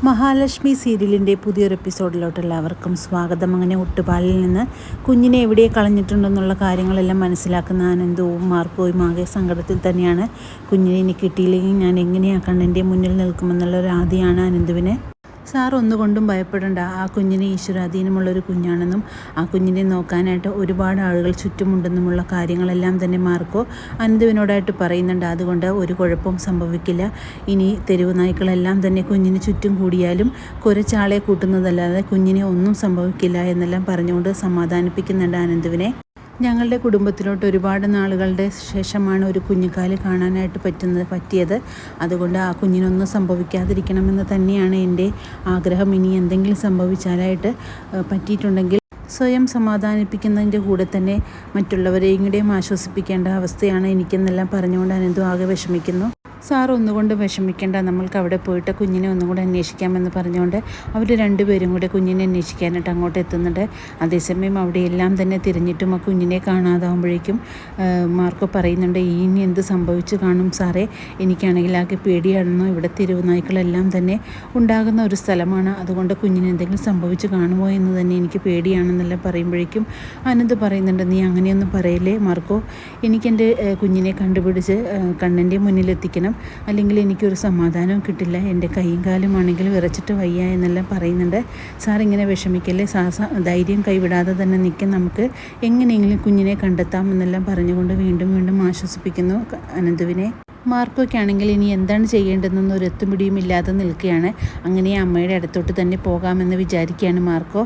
മഹാലക്ഷ്മി സീരിയലിൻ്റെ പുതിയൊരു എപ്പിസോഡിലോട്ട് എല്ലാവർക്കും സ്വാഗതം. അങ്ങനെ ഒട്ടുപാലിൽ നിന്ന് കുഞ്ഞിനെ എവിടെ കളഞ്ഞിട്ടുണ്ടെന്നുള്ള കാര്യങ്ങളെല്ലാം മനസ്സിലാക്കുന്ന ആനന്ദവും മാർക്കോയും ആകെ സങ്കടത്തിൽ തന്നെയാണ്. കുഞ്ഞിനെ ഇനി കിട്ടിയില്ലെങ്കിൽ ഞാൻ എങ്ങനെയാണ് കണ്ണൻ്റെ മുന്നിൽ നിൽക്കുമെന്നുള്ളൊരു ആദിയാണ് ആനന്ദുവിന്. സാർ ഒന്നുകൊണ്ടും ഭയപ്പെടേണ്ട, ആ കുഞ്ഞിന് ഈശ്വരാധീനമുള്ളൊരു കുഞ്ഞാണെന്നും ആ കുഞ്ഞിനെ നോക്കാനായിട്ട് ഒരുപാട് ആളുകൾ ചുറ്റുമുണ്ടെന്നുമുള്ള കാര്യങ്ങളെല്ലാം തന്നെ മാർക്കോ അനന്തുവിനോടായിട്ട് പറയുന്നുണ്ട്. അതുകൊണ്ട് ഒരു കുഴപ്പവും സംഭവിക്കില്ല. ഇനി തെരുവ് നായ്ക്കളെല്ലാം തന്നെ കുഞ്ഞിന് ചുറ്റും കൂടിയാലും കുരച്ചാളെ കൂട്ടുന്നതല്ലാതെ കുഞ്ഞിനെ ഒന്നും സംഭവിക്കില്ല എന്നെല്ലാം പറഞ്ഞുകൊണ്ട് സമാധാനിപ്പിക്കുന്നുണ്ട് അനന്തുവിനെ. ഞങ്ങളുടെ കുടുംബത്തിലോട്ട് ഒരുപാട് നാളുകളുടെ ശേഷമാണ് ഒരു കുഞ്ഞിക്കാല് കാണാനായിട്ട് പറ്റിയത്. അതുകൊണ്ട് ആ കുഞ്ഞിനൊന്നും സംഭവിക്കാതിരിക്കണമെന്ന് തന്നെയാണ് എൻ്റെ ആഗ്രഹം. ഇനി എന്തെങ്കിലും സംഭവിച്ചാലായിട്ട് പറ്റിയിട്ടുണ്ടെങ്കിൽ സ്വയം സമാധാനിപ്പിക്കുന്നതിൻ്റെ കൂടെ തന്നെ മറ്റുള്ളവരെയും കൂടെയും ആശ്വസിപ്പിക്കേണ്ട അവസ്ഥയാണ് എനിക്കെന്നെല്ലാം പറഞ്ഞുകൊണ്ട് അനന്തു ആകെ വിഷമിക്കുന്നു. സാർ ഒന്നുകൊണ്ട് വിഷമിക്കേണ്ട, നമ്മൾക്ക് അവിടെ പോയിട്ട് കുഞ്ഞിനെ ഒന്നും കൂടെ അന്വേഷിക്കാമെന്ന് പറഞ്ഞുകൊണ്ട് അവർ രണ്ടുപേരും കൂടെ കുഞ്ഞിനെ അന്വേഷിക്കാനായിട്ട് അങ്ങോട്ട് എത്തുന്നുണ്ട്. അതേസമയം അവിടെ എല്ലാം തന്നെ തിരഞ്ഞിട്ടും ആ കുഞ്ഞിനെ കാണാതാവുമ്പോഴേക്കും മാർക്കോ പറയുന്നുണ്ട്, ഇനി എന്ത് സംഭവിച്ചു കാണും സാറേ, എനിക്കാണെങ്കിൽ ആകെ പേടിയാണെന്നോ, ഇവിടെ തെരുവ് നായ്ക്കളെല്ലാം തന്നെ ഉണ്ടാകുന്ന ഒരു സ്ഥലമാണ്, അതുകൊണ്ട് കുഞ്ഞിന് എന്തെങ്കിലും സംഭവിച്ചു കാണുമോ എന്ന് തന്നെ എനിക്ക് പേടിയാണെന്നെല്ലാം പറയുമ്പോഴേക്കും അനന്ത് പറയുന്നുണ്ട്, നീ അങ്ങനെയൊന്നും പറയല്ലേ മാർക്കോ, എനിക്കെൻ്റെ കുഞ്ഞിനെ കണ്ടുപിടിച്ച് കണ്ണൻ്റെ മുന്നിലെത്തിക്കണം, അല്ലെങ്കിൽ എനിക്കൊരു സമാധാനവും കിട്ടില്ല, എൻ്റെ കൈയും കാലും ആണെങ്കിൽ വിറച്ചിട്ട് വയ്യ എന്നെല്ലാം പറയുന്നുണ്ട്. സാർ ഇങ്ങനെ വിഷമിക്കല്ലേ, ധൈര്യം കൈവിടാതെ തന്നെ നിൽക്കും, നമുക്ക് എങ്ങനെയെങ്കിലും കുഞ്ഞിനെ കണ്ടെത്താം എന്നെല്ലാം പറഞ്ഞുകൊണ്ട് വീണ്ടും വീണ്ടും ആശ്വസിപ്പിക്കുന്നു അനന്തുവിനെ. മാർക്കോയ്ക്കാണെങ്കിൽ ഇനി എന്താണ് ചെയ്യേണ്ടതെന്ന് ഒരു എത്തുപിടിയും ഇല്ലാതെ നിൽക്കുകയാണ്. അങ്ങനെ അമ്മയുടെ അടുത്തോട്ട് തന്നെ പോകാമെന്ന് വിചാരിക്കുകയാണ് മാർക്കോ.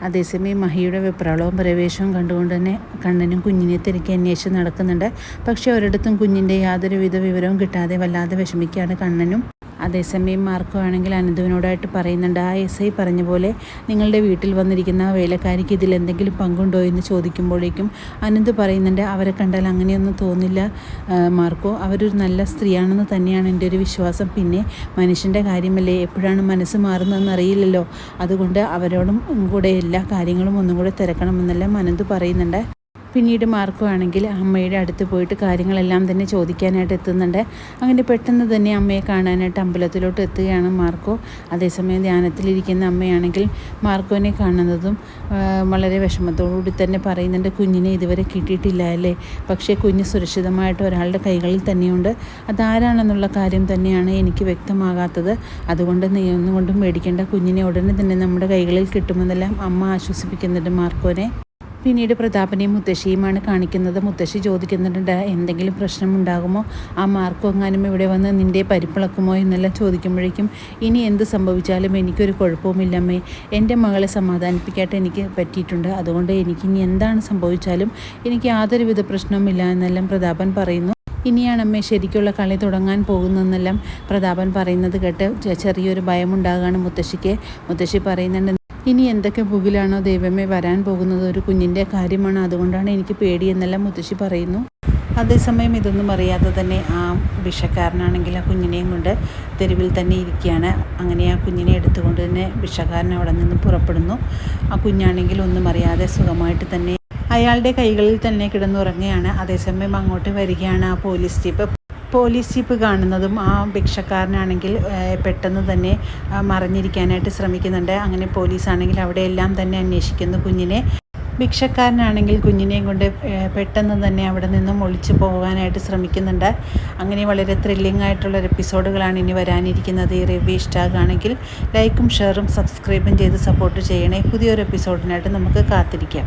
അതേസമയം മഹിയുടെ വെപ്രാളവും പ്രവേശവും കണ്ടുകൊണ്ട് തന്നെ കണ്ണനും കുഞ്ഞിനെ തിരക്കി അന്വേഷിച്ച് നടക്കുന്നുണ്ട്. പക്ഷേ ഒരിടത്തും കുഞ്ഞിൻ്റെ യാതൊരുവിധ വിവരവും കിട്ടാതെ വല്ലാതെ വിഷമിക്കുകയാണ് കണ്ണനും. അതേസമയം മാർക്കോ ആണെങ്കിൽ അനന്തുവിനോടായിട്ട് പറയുന്നുണ്ട്, ആ SI പറഞ്ഞ പോലെ നിങ്ങളുടെ വീട്ടിൽ വന്നിരിക്കുന്ന ആ വേലക്കാരിക്ക് ഇതിൽ എന്തെങ്കിലും പങ്കുണ്ടോ എന്ന് ചോദിക്കുമ്പോഴേക്കും അനന്ത് പറയുന്നുണ്ട്, അവരെ കണ്ടാൽ അങ്ങനെയൊന്നും തോന്നില്ല മാർക്കോ, അവരൊരു നല്ല സ്ത്രീയാണെന്ന് തന്നെയാണ് എൻ്റെ ഒരു വിശ്വാസം, പിന്നെ മനുഷ്യൻ്റെ കാര്യമല്ലേ, എപ്പോഴാണ് മനസ്സ് മാറുന്നതെന്ന് അറിയില്ലല്ലോ, അതുകൊണ്ട് അവരോടും കൂടെ എല്ലാ കാര്യങ്ങളും ഒന്നും കൂടെ തിരക്കണമെന്നെല്ലാം അനന്ത് പറയുന്നുണ്ട്. പിന്നീട് മാർക്കോ ആണെങ്കിൽ അമ്മയുടെ അടുത്ത് പോയിട്ട് കാര്യങ്ങളെല്ലാം തന്നെ ചോദിക്കാനായിട്ട് എത്തുന്നുണ്ട്. അങ്ങനെ പെട്ടെന്ന് തന്നെ അമ്മയെ കാണാനായിട്ട് അമ്പലത്തിലോട്ട് എത്തുകയാണ് മാർക്കോ. അതേസമയം ധ്യാനത്തിലിരിക്കുന്ന അമ്മയാണെങ്കിൽ മാർക്കോനെ കാണുന്നതും വളരെ വിഷമത്തോടുകൂടി തന്നെ പറയുന്നുണ്ട്, കുഞ്ഞിനെ ഇതുവരെ കിട്ടിയിട്ടില്ല അല്ലേ, പക്ഷേ കുഞ്ഞ് സുരക്ഷിതമായിട്ട് ഒരാളുടെ കൈകളിൽ തന്നെയുണ്ട്, അതാരാണെന്നുള്ള കാര്യം തന്നെയാണ് എനിക്ക് വ്യക്തമാകാത്തത്, അതുകൊണ്ട് നീ ഒന്നും കൊണ്ടും മേടിക്കേണ്ട, കുഞ്ഞിനെ ഉടനെ തന്നെ നമ്മുടെ കൈകളിൽ കിട്ടുമെന്നെല്ലാം അമ്മ ആശ്വസിപ്പിക്കുന്നുണ്ട് മാർക്കോനെ. പിന്നീട് പ്രതാപനെയും മുത്തശ്ശിയുമാണ് കാണിക്കുന്നത്. മുത്തശ്ശി ചോദിക്കുന്നുണ്ട്, എന്തെങ്കിലും പ്രശ്നമുണ്ടാകുമോ, ആ മാർക്കോ എങ്ങാനും ഇവിടെ വന്ന് നിൻ്റെ പരിപ്പിളക്കുമോ എന്നെല്ലാം ചോദിക്കുമ്പോഴേക്കും, ഇനി എന്ത് സംഭവിച്ചാലും എനിക്കൊരു കുഴപ്പവുമില്ലമ്മേ, എൻ്റെ മകളെ സമാധാനിപ്പിക്കാനായിട്ട് എനിക്ക് പറ്റിയിട്ടുണ്ട്, അതുകൊണ്ട് എനിക്കിനി എന്താണ് സംഭവിച്ചാലും എനിക്ക് യാതൊരുവിധ പ്രശ്നവുമില്ല എന്നെല്ലാം പ്രതാപൻ പറയുന്നു. ഇനിയാണ് അമ്മേ ശരിക്കുള്ള കളി തുടങ്ങാൻ പോകുന്നതെന്നെല്ലാം പ്രതാപൻ പറയുന്നത് കേട്ട് ചെറിയൊരു ഭയമുണ്ടാകുകയാണ് മുത്തശ്ശിക്ക്. മുത്തശ്ശി പറയുന്നുണ്ട്, ഇനി എന്തൊക്കെ പുകിലാണോ ദൈവമേ വരാൻ പോകുന്നത്, ഒരു കുഞ്ഞിൻ്റെ കാര്യമാണ്, അതുകൊണ്ടാണ് എനിക്ക് പേടിയെന്നെല്ലാം മുത്തശ്ശി പറയുന്നു. അതേസമയം ഇതൊന്നും അറിയാതെ തന്നെ ആ ഭിക്ഷക്കാരനാണെങ്കിൽ ആ കുഞ്ഞിനെയും കൊണ്ട് തെരുവിൽ തന്നെ ഇരിക്കുകയാണ്. അങ്ങനെ ആ കുഞ്ഞിനെ എടുത്തുകൊണ്ട് തന്നെ ഭിക്ഷക്കാരൻ അവിടെ നിന്ന് പുറപ്പെടുന്നു. ആ കുഞ്ഞാണെങ്കിൽ ഒന്നും അറിയാതെ സുഖമായിട്ട് തന്നെ അയാളുടെ കൈകളിൽ തന്നെ കിടന്നുറങ്ങുകയാണ്. അതേസമയം അങ്ങോട്ട് വരികയാണ് ആ പോലീസ് ജീപ്പ് കാണുന്നതും ആ ഭിക്ഷക്കാരനാണെങ്കിൽ പെട്ടെന്ന് തന്നെ മറിഞ്ഞിരിക്കാനായിട്ട് ശ്രമിക്കുന്നുണ്ട്. അങ്ങനെ പോലീസാണെങ്കിൽ അവിടെയെല്ലാം തന്നെ അന്വേഷിക്കുന്നു കുഞ്ഞിനെ. ഭിക്ഷക്കാരനാണെങ്കിൽ കുഞ്ഞിനെയും കൊണ്ട് പെട്ടെന്ന് തന്നെ അവിടെ നിന്നും ഒളിച്ചു പോകാനായിട്ട് ശ്രമിക്കുന്നുണ്ട്. അങ്ങനെ വളരെ ത്രില്ലിംഗ് ആയിട്ടുള്ളൊരു എപ്പിസോഡുകളാണ് ഇനി വരാനിരിക്കുന്നത്. ഈ റിവ്യൂ ഇഷ്ടമാകുകയാണെങ്കിൽ ലൈക്കും ഷെയറും സബ്സ്ക്രൈബും ചെയ്ത് സപ്പോർട്ട് ചെയ്യണേ. പുതിയൊരു എപ്പിസോഡിനായിട്ട് നമുക്ക് കാത്തിരിക്കാം.